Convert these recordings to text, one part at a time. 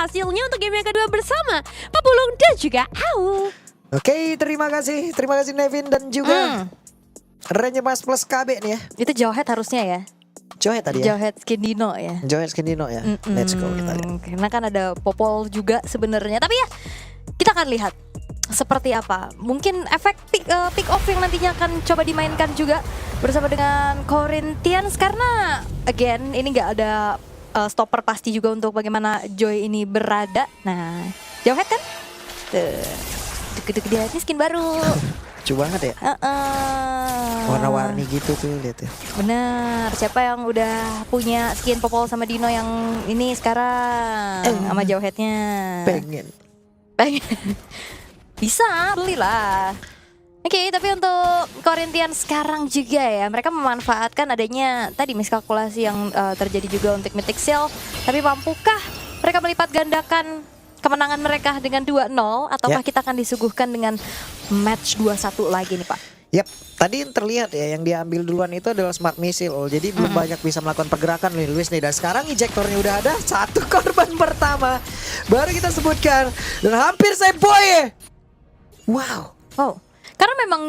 hasilnya untuk game yang kedua bersama Pak Bulung dan juga Au. Oke, terima kasih Nevin dan juga Ranger Mas plus KB nih ya. Itu Jawhead harusnya ya. Jawhead tadi ya. Jawhead Skin Dino ya. Jawhead Skin Dino ya. Let's go kita lihat. Karena kan ada Popol juga sebenarnya. Tapi ya kita akan lihat seperti apa. Mungkin efek pick off yang nantinya akan coba dimainkan juga bersama dengan Corinthians. Karena again ini nggak ada stopper pasti juga untuk bagaimana Joy ini berada. Nah, Jawhead kan? Tuh, dia ini skin baru. Lucu banget ya. Warna-warni gitu tuh lihat ya. Bener, siapa yang udah punya skin Popol sama Dino yang ini sekarang sama Jawheadnya? Pengen. Bisa, belilah. Oke, tapi untuk Corinthians sekarang juga ya, mereka memanfaatkan adanya tadi miskalkulasi yang terjadi juga untuk Mythic Seal. Tapi mampukah mereka melipat gandakan kemenangan mereka dengan 2-0 ataukah kita akan disuguhkan dengan match 2-1 lagi nih Pak? Yap, tadi yang terlihat ya yang diambil duluan itu adalah Smart Missile. Jadi belum banyak bisa melakukan pergerakan nih Luis nih. Dan sekarang ejektornya udah ada, satu korban pertama baru kita sebutkan. Dan hampir saya boy. Wow. Oh, karena memang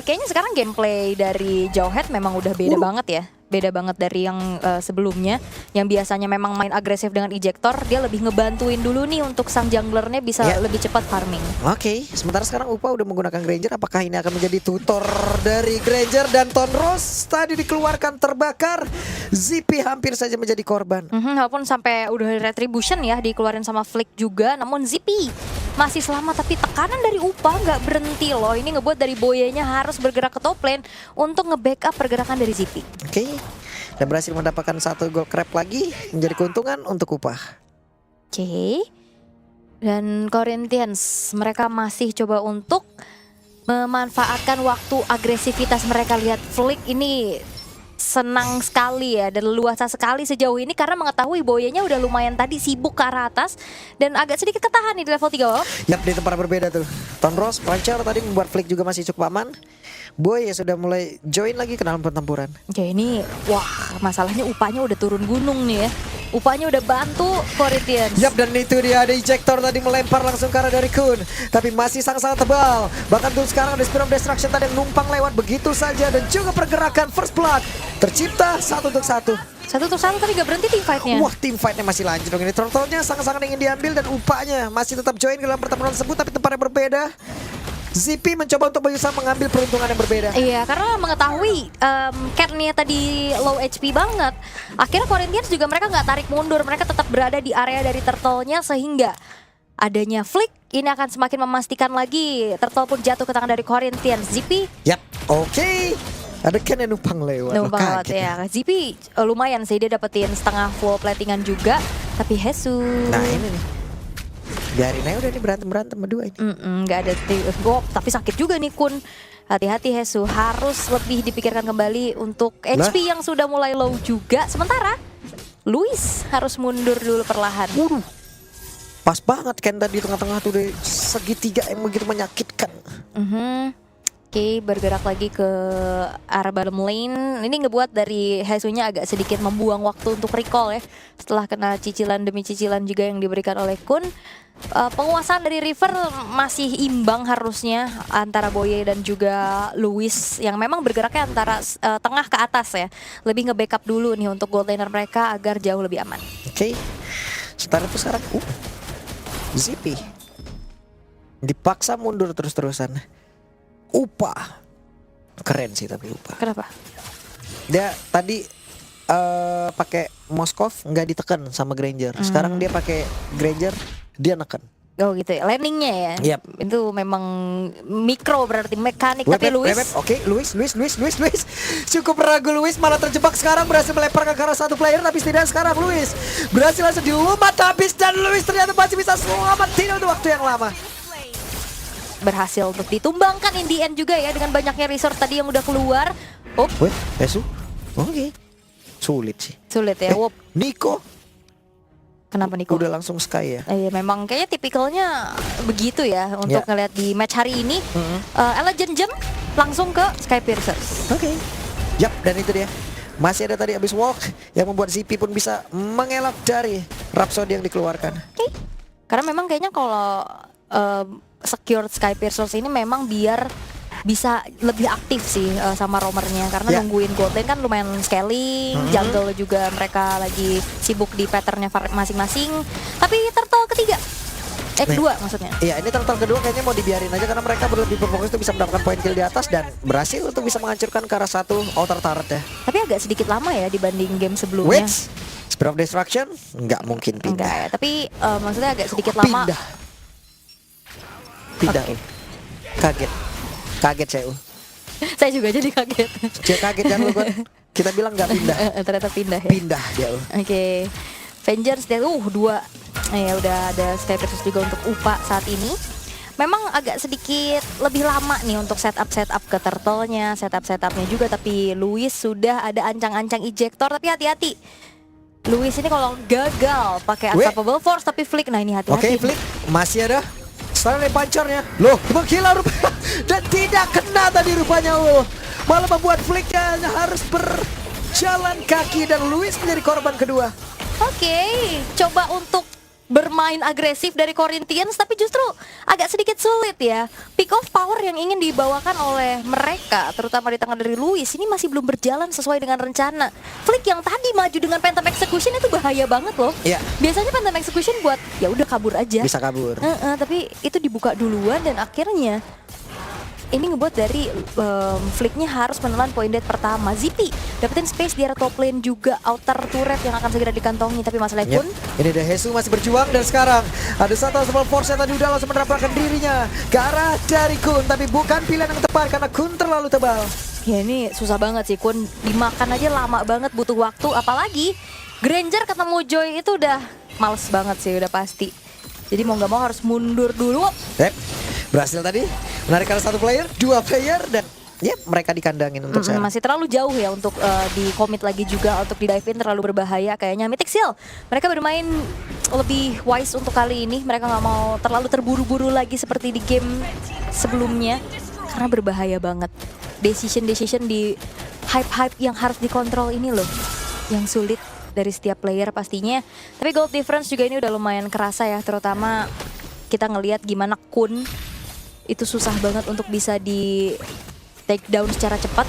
kayaknya sekarang gameplay dari Jawhead memang udah beda banget ya. Beda banget dari yang sebelumnya. Yang biasanya memang main agresif dengan ejector, dia lebih ngebantuin dulu nih untuk sang junglernya bisa lebih cepat farming. Oke, sementara sekarang Upa udah menggunakan Granger. Apakah ini akan menjadi tutor dari Granger? Dan Tonros tadi dikeluarkan terbakar. Zippy hampir saja menjadi korban. Walaupun sampai udah retribution ya dikeluarin sama Flick juga, namun Zippy masih selamat. Tapi tekanan dari Upa nggak berhenti loh. Ini ngebuat dari Boyenya harus bergerak ke top lane untuk nge-backup pergerakan dari Zippy. Oke, dan berhasil mendapatkan satu gold crab lagi, menjadi keuntungan untuk Upa. Oke. Dan Corinthians mereka masih coba untuk memanfaatkan waktu agresivitas mereka. Lihat Flick ini senang sekali ya dan luasa sekali sejauh ini karena mengetahui Boyenya udah lumayan tadi sibuk ke arah atas dan agak sedikit ketahan nih di level 3. Yap, di tempat berbeda tuh. Tonros, Pancer tadi membuat Flick juga masih cukup aman. Boy ya sudah mulai join lagi ke dalam pertempuran. Oke, ini wah masalahnya Upanya udah turun gunung nih ya. Upanya udah bantu Corinthians. Yap, dan itu dia ada ejector tadi melempar langsung ke arah dari Kun. Tapi masih sangat-sangat tebal. Bahkan tuh sekarang ada Spirit of Destruction tadi yang numpang lewat begitu saja. Dan juga pergerakan First Blood tercipta 1 untuk 1. 1 untuk 1 tapi gak berhenti team fight-nya. Wah, team fight-nya masih lanjut dong ini. Turtle-nya sangat-sangat ingin diambil dan Upanya masih tetap join ke dalam pertempuran tersebut tapi tempatnya berbeda. Zippy mencoba untuk berusaha mengambil peruntungan yang berbeda. Iya, karena mengetahui Cat-nya tadi low HP banget. Akhirnya Corinthians juga mereka nggak tarik mundur. Mereka tetap berada di area dari Turtle-nya sehingga adanya Flick ini akan semakin memastikan lagi Turtle pun jatuh ke tangan dari Corinthians. Zippy. Yap, oke. Ada Ken yang numpang lewat. Numpang lewat ya. Zippy lumayan sih dia dapetin setengah full platingan juga. Tapi Hesu. Nah ini nih. Biarin aja udah nih berantem berdua ini. Gak ada tapi sakit juga nih Kun. Hati-hati Hesu, harus lebih dipikirkan kembali untuk HP yang sudah mulai low juga. Sementara Luis harus mundur dulu perlahan. Pas banget Ken tadi di tengah-tengah tuh deh, segitiga yang begitu menyakitkan. Oke, bergerak lagi ke arah bottom lane. Ini ngebuat dari Hesunya agak sedikit membuang waktu untuk recall ya. Setelah kena cicilan demi cicilan juga yang diberikan oleh Kun. Penguasaan dari River masih imbang harusnya antara Boye dan juga Luis yang memang bergeraknya antara tengah ke atas ya. Lebih nge-backup dulu nih untuk gold laner mereka agar jauh lebih aman. Oke. Setelah itu sekarang Zippy dipaksa mundur terus-terusan. Upa keren sih tapi Upa. Kenapa? Dia tadi pakai Moskov nggak ditekan sama Granger. Sekarang dia pakai Granger, dia neken. Oh gitu ya, landingnya ya. Itu memang mikro berarti mekanik. Tapi Luis. Oke, Luis. Cukup ragu Luis malah terjebak sekarang, berhasil melempar ke arah satu player tapi tidak sekarang Luis. Berhasil langsung dilumat habis dan Luis ternyata masih bisa selamat tidak untuk waktu yang lama. Berhasil untuk ditumbangkan in the end juga ya dengan banyaknya resource tadi yang udah keluar. Hesu. Oke. Sulit sih. Sulit ya. Nico. Kenapa Nico? Udah langsung Sky ya. Memang kayaknya tipikalnya begitu ya untuk ngeliat di match hari ini. Legend Gem langsung ke Sky Piercers. Oke. Yap, dan itu dia. Masih ada tadi abis walk yang membuat ZP pun bisa mengelak dari Rhapsody yang dikeluarkan. Oke. Karena memang kayaknya kalau secured Sky Piercers ini memang biar bisa lebih aktif sih sama roamernya karena Ya. nungguin gold lane kan lumayan scaling, jungle juga mereka lagi sibuk di patternnya masing-masing. Tapi turtle ketiga, kedua maksudnya. Iya, ini turtle kedua kayaknya mau dibiarin aja karena mereka lebih berfokus itu bisa mendapatkan poin kill di atas dan berhasil untuk bisa menghancurkan ke arah satu outer turret ya. Tapi agak sedikit lama ya dibanding game sebelumnya. Which Spear of Destruction nggak mungkin pindah. Enggak ya, tapi maksudnya agak sedikit lama. Pindah. Oke. Kaget saya. Saya juga jadi kaget. Dia kaget kan lu kan? Kita bilang nggak pindah. Ternyata pindah ya. Pindah dia. Oke. Vengeance dia dua. Ya udah ada Sky Piercers juga untuk UPA saat ini. Memang agak sedikit lebih lama nih untuk setup ke turtle-nya, setupnya juga, tapi Luis sudah ada ancang-ancang ejector, tapi hati-hati. Luis ini kalau gagal pakai Unstoppable Force tapi flick, nah ini hati-hati. Oke, flick masih ada. Setelah pancarnya, loh menghilang rupanya dan tidak kena tadi rupanya, malah membuat flicknya harus berjalan kaki dan Luis menjadi korban kedua. Oke, coba untuk bermain agresif dari Corinthians tapi justru agak sedikit sulit ya. Peak of power yang ingin dibawakan oleh mereka terutama di tangan dari Luis ini masih belum berjalan sesuai dengan rencana. Flick yang tadi maju dengan Phantom Execution itu bahaya banget loh. Iya. Biasanya Phantom Execution buat ya udah kabur aja. Bisa kabur. Tapi itu dibuka duluan dan akhirnya ini ngebuat dari flicknya harus menelan point dead pertama. ZP dapetin space di area top lane juga, outer turret yang akan segera dikantongi. Tapi masalahnya pun ini ada Hesu masih berjuang dan sekarang ada satu Unstoppable Force yang tadi udah langsung menerapkan dirinya ke arah dari Kun, tapi bukan pilihan yang tepat karena Kun terlalu tebal. ya ini susah banget sih, Kun dimakan aja lama banget, butuh waktu. Apalagi Granger ketemu Joy itu udah males banget sih, udah pasti. Jadi mau nggak mau harus mundur dulu. Berhasil tadi menarik satu player, dua player dan mereka dikandangin untuk saya. Masih terlalu jauh ya untuk di commit lagi juga, untuk di dive in terlalu berbahaya kayaknya. Mythic Seal mereka bermain lebih wise untuk kali ini. Mereka nggak mau terlalu terburu-buru lagi seperti di game sebelumnya karena berbahaya banget. Decision di hype yang harus dikontrol ini loh yang sulit dari setiap player pastinya. Tapi gold difference juga ini udah lumayan kerasa ya, terutama kita ngelihat gimana Kun itu susah banget untuk bisa di take down secara cepat.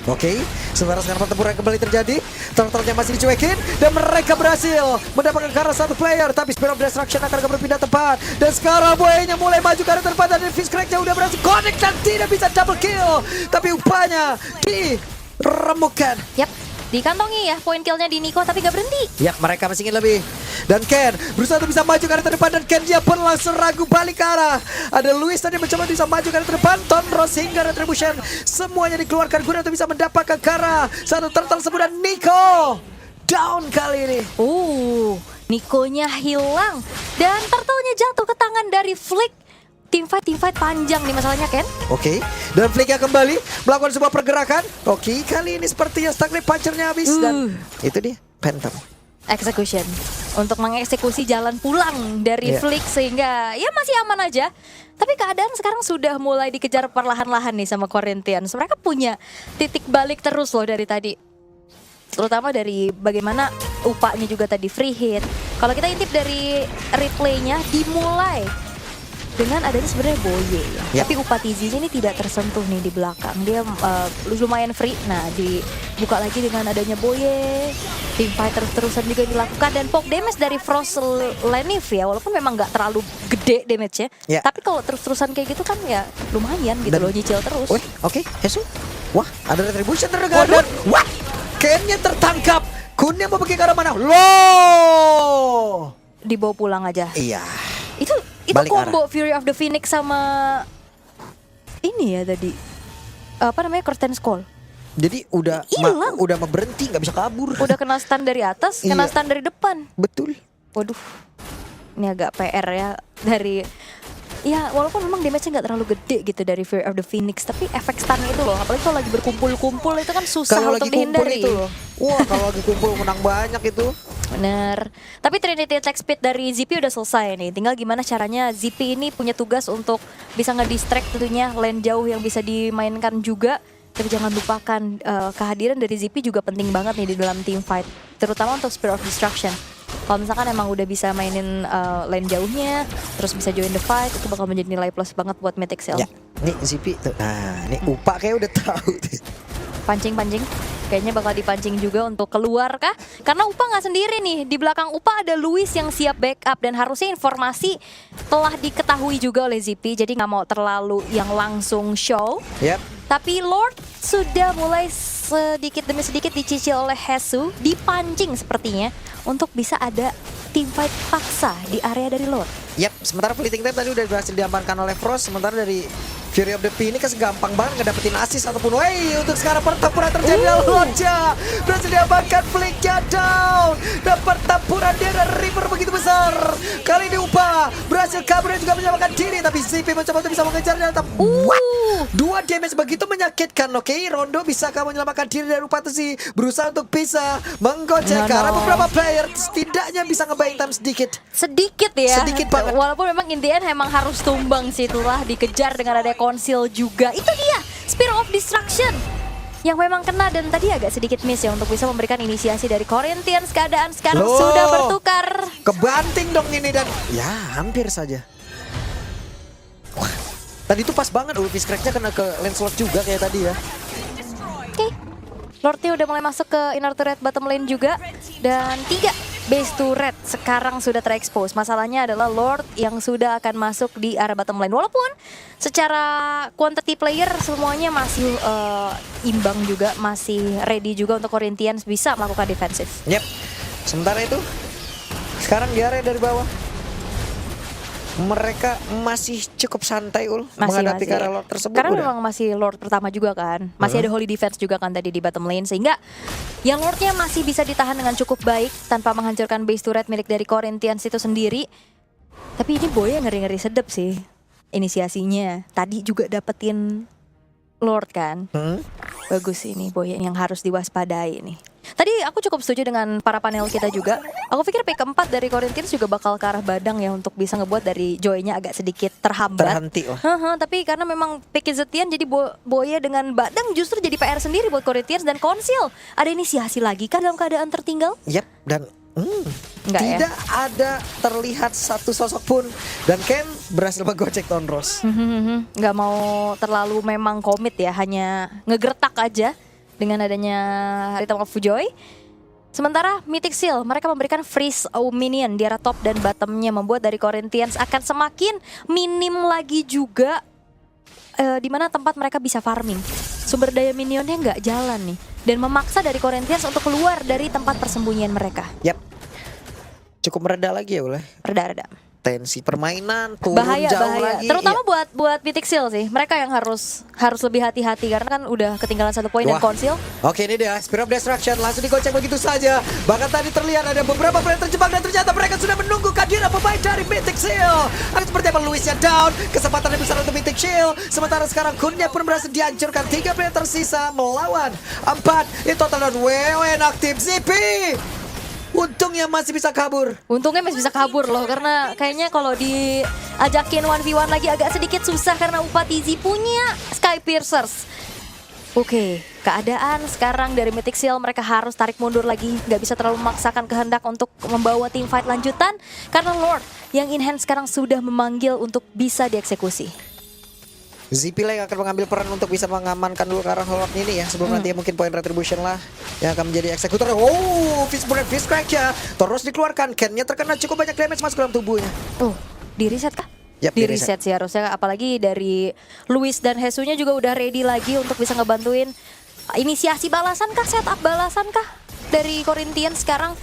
Oke, sementara sekarang pertempuran kembali terjadi. Turtle-nya masih dicuekin dan mereka berhasil mendapatkan ke arah satu player, tapi Spear of Destruction akan berpindah tempat. Dan sekarang Boy-nya mulai maju ke arah tempat dan Fizz Crack-nya udah berhasil connect dan tidak bisa double kill. Tapi upahnya diremukkan. Yap, dikantongi ya poin killnya di Nico, tapi gak berhenti. Yap, mereka masih ingin lebih. Dan Ken berusaha untuk bisa maju ke arah terdepan dan Ken dia pun langsung ragu balik ke arah. Ada Luis tadi mencoba bisa maju ke arah terdepan. Tonros hingga Retribution semuanya dikeluarkan guna untuk bisa mendapatkan ke arah satu turtle semudah Nico. Down kali ini. Nico-nya hilang dan turtle-nya jatuh ke tangan dari Flick. Team fight panjang nih masalahnya, Ken. Oke, dan Flick-nya kembali melakukan sebuah pergerakan. Oke, kali ini sepertinya Stagnate Puncher-nya habis dan itu dia Phantom Execution untuk mengeksekusi jalan pulang dari Flick sehingga ya masih aman aja. Tapi keadaan sekarang sudah mulai dikejar perlahan-lahan nih sama Corinthians. Mereka punya titik balik terus loh dari tadi. Terutama dari bagaimana upahnya juga tadi free hit. Kalau kita intip dari replaynya dimulai dengan adanya sebenarnya Boye ya. Tapi Upa TZ ini tidak tersentuh nih di belakang. Dia lumayan free. Nah, dibuka lagi dengan adanya Boye. Team fight terus-terusan juga dilakukan dan poke damage dari Frost Lenif ya. Walaupun memang nggak terlalu gede damage-nya. Tapi kalau terus-terusan kayak gitu kan ya lumayan gitu loh, nyicil terus. Oke, Hesu. Wah, ada Retribution terdekat. Wah, Ken-nya tertangkap. Kunnya mau pergi ke arah mana? Loh. Dibawa pulang aja. Iya. Itu combo Fury of the Phoenix sama ini ya tadi. Apa namanya? Curtain's Call. Jadi udah mau berhenti, nggak bisa kabur. Udah kena stun dari atas, kena stun dari depan. Betul. Waduh. Ini agak PR ya dari ya walaupun memang damage-nya nggak terlalu gede gitu dari Fury of the Phoenix, tapi efek stun itu loh, apalagi kalau lagi berkumpul-kumpul itu kan susah kalau untuk lagi dihindari. Itu loh. Wah, kalau lagi kumpul menang banyak itu. Bener. Tapi Trinity attack speed dari ZP udah selesai nih. Tinggal gimana caranya ZP ini punya tugas untuk bisa ngedistract tentunya lane jauh yang bisa dimainkan juga. Tapi jangan lupakan kehadiran dari ZP juga penting banget nih di dalam team fight, terutama untuk Spear of Destruction. Kalau misalkan emang udah bisa mainin lane jauhnya, terus bisa join the fight, itu bakal menjadi nilai plus banget buat Mythic Seal. Ya, nih ZP tuh. Nah, ini Upa kayak udah tahu tuh. Pancing-pancing, kayaknya bakal dipancing juga untuk keluar kah? Karena Upa nggak sendiri nih, di belakang Upa ada Luis yang siap backup dan harusnya informasi telah diketahui juga oleh ZP, jadi nggak mau terlalu yang langsung show. Yap. Tapi Lord sudah mulai sedikit demi sedikit dicicil oleh Hesu, dipancing sepertinya untuk bisa ada team fight paksa di area dari Lord. Yap, sementara fleeting time tadi udah berhasil diamankan oleh Frost, sementara dari Fury of the Phoenix gampang banget ngedapetin assist ataupun untuk sekarang pertempuran terjadi dalam Lordja. Berhasil diamankan, flicknya down. Dan pertempuran dari River begitu besar. Kali ini Upa berhasil kabur dan juga menyelamatkan diri, tapi ZP mencoba untuk bisa mengejar dan tetap dua damage begitu menyakitkan. Oke, Rondo bisa kamu menyelamatkan diri dari Upa Tesi, berusaha untuk bisa menggocek karena beberapa player setidaknya bisa ngebayang time sedikit. Sedikit ya. Sedikit banget. Walaupun memang in the end emang harus tumbang sih, itulah dikejar dengan ada konsil juga. Itu dia Spear of Destruction yang memang kena dan tadi agak sedikit miss ya untuk bisa memberikan inisiasi dari Corinthians. Keadaan sekarang sudah bertukar. Kebanting dong ini dan ya hampir saja. Wah, tadi itu pas banget Ulfis Cracknya kena ke lane slot juga kayak tadi ya. Oke, Lordnya udah mulai masuk ke inner turret bottom lane juga. Dan 3 base turret sekarang sudah terekspos. Masalahnya adalah Lord yang sudah akan masuk di area bottom lane. Walaupun secara quantity player semuanya masih imbang juga, masih ready juga untuk Corinthians bisa melakukan defensif. Yep. Sementara itu sekarang di area dari bawah mereka masih cukup santai menghadapi ke arah Lord tersebut. Karena memang masih Lord pertama juga kan. Masih ada Holy Defense juga kan tadi di bottom lane. Sehingga yang Lordnya masih bisa ditahan dengan cukup baik tanpa menghancurkan base turret milik dari Corinthians itu sendiri. Tapi ini Boya ngeri-ngeri sedep sih inisiasinya. Tadi juga dapetin Lord kan. Bagus ini Boya yang harus diwaspadai nih. Tadi aku cukup setuju dengan para panel kita juga. Aku pikir pick keempat dari Corinthians juga bakal ke arah Badang ya untuk bisa ngebuat dari Joy-nya agak sedikit terhambat. Terhenti lah. Tapi karena memang pick Zetian jadi Boya dengan Badang justru jadi PR sendiri buat Corinthians dan Konsil. Ada inisiasi lagi kan dalam keadaan tertinggal? Yap, dan Enggak tidak ada terlihat satu sosok pun dan Ken berhasil menggocek Tonros. Nggak mau terlalu memang komit ya, hanya ngegertak aja dengan adanya Rhythm of Joy. Sementara Mythic Seal mereka memberikan freeze minion di area top dan bottomnya, membuat dari Corinthians akan semakin minim lagi juga di mana tempat mereka bisa farming. Sumber daya minionnya nggak jalan nih dan memaksa dari Corinthians untuk keluar dari tempat persembunyian mereka. Yap, cukup mereda lagi ya Reda-reda. tensi permainan turun Bahaya, jauh lagi. Terutama buat Mythic Seal sih. Mereka yang harus lebih hati-hati karena kan udah ketinggalan 1 poin dan Konsil. Oke, ini dia Spear of Destruction langsung digocek begitu saja. Bahkan tadi terlihat ada beberapa player terjebak dan ternyata mereka sudah menunggu kehadiran pemain dari Mythic Seal. Akan seperti apa Luisnya down, kesempatan yang besar untuk Mythic Seal. Sementara sekarang Kunnya pun berhasil dihancurkan. 3 player tersisa melawan 4. Ini total dan WWN aktif ZP. Untungnya masih bisa kabur. Untungnya masih bisa kabur loh, karena kayaknya kalau diajakin 1v1 lagi agak sedikit susah karena Upa TZ punya Sky Piercers. Oke, keadaan sekarang dari Mythic Seal mereka harus tarik mundur lagi. Gak bisa terlalu memaksakan kehendak untuk membawa tim fight lanjutan karena Lord yang in hand sekarang sudah memanggil untuk bisa dieksekusi. ZP yang akan mengambil peran untuk bisa mengamankan dulu ke arah Lord ini ya. Sebelum nanti mungkin poin retribution lah yang akan menjadi eksekutor. Fist crack ya. Terus dikeluarkan. Ken-nya terkena cukup banyak damage masuk dalam tubuhnya. Di reset kah? Yap, di reset sih harusnya. Apalagi dari Luis dan Hesunya juga udah ready lagi untuk bisa ngebantuin. Inisiasi balasan kah? Setup balasan kah? Dari Corinthians sekarang.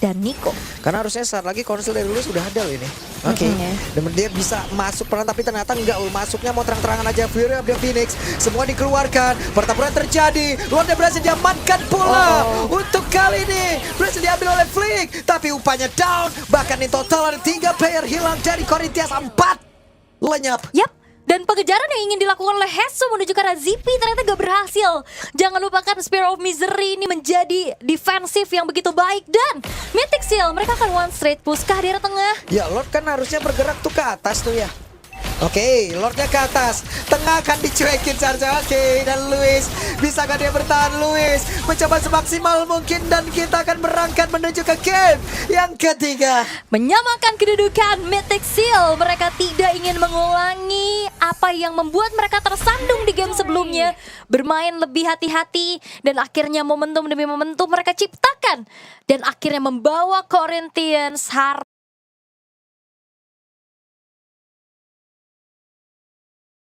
Dan Nico. Karena harusnya saat lagi konsil dari Luis sudah ada loh ini. Oke. Dan dia bisa masuk peran tapi ternyata enggak. Masuknya mau terang-terangan aja. Fury of the Phoenix. Semua dikeluarkan. Pertempuran terjadi. Luarnya berhasil diamankan pula. Untuk kali ini berhasil diambil oleh Flick. Tapi upahnya down. Bahkan in total ada 3 player hilang dari Corinthians. 4 lenyap. Yap. Dan pengejaran yang ingin dilakukan oleh Hesu menuju ke arah ZP ternyata gak berhasil. Jangan lupakan Spear of Misery ini menjadi defensif yang begitu baik. Dan Mythic Seal mereka akan one straight push ke daerah tengah. Ya Lord kan harusnya bergerak tuh ke atas tuh ya. Oke, Lordnya ke atas. Tengah akan dicuekin Sarja. Oke, dan Luis. Bisakah dia bertahan? Luis mencoba semaksimal mungkin. Dan kita akan berangkat menuju ke game yang ketiga. Menyamakan kedudukan Mythic Seal. Mereka tidak ingin mengulangi apa yang membuat mereka tersandung di game sebelumnya. Bermain lebih hati-hati. Dan akhirnya momentum demi momentum mereka ciptakan. Dan akhirnya membawa Corinthians harus